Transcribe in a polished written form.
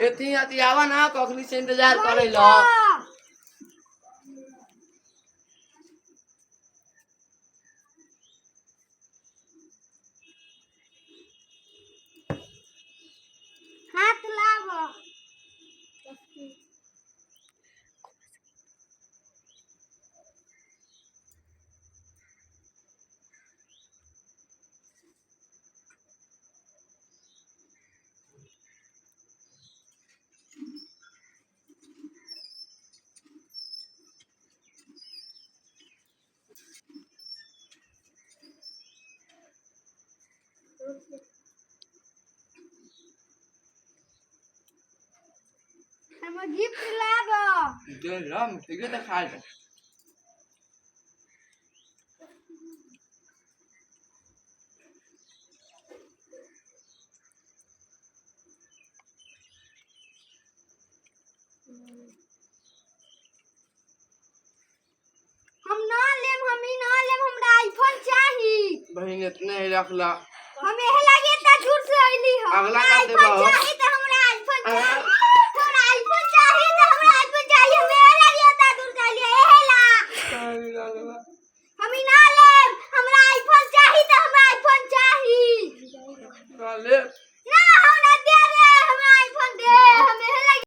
एती आती आवा ना कखनी से इंतजार करे लो हाथ लावो हम गिफ्ट लावो दे लम ठीक है खा ले हम ना लेम हमरा आईफोन चाहिए बहन इतने ही रख ला हमें लगे ता झूठ से आईली हो अगला का देबो चाहिए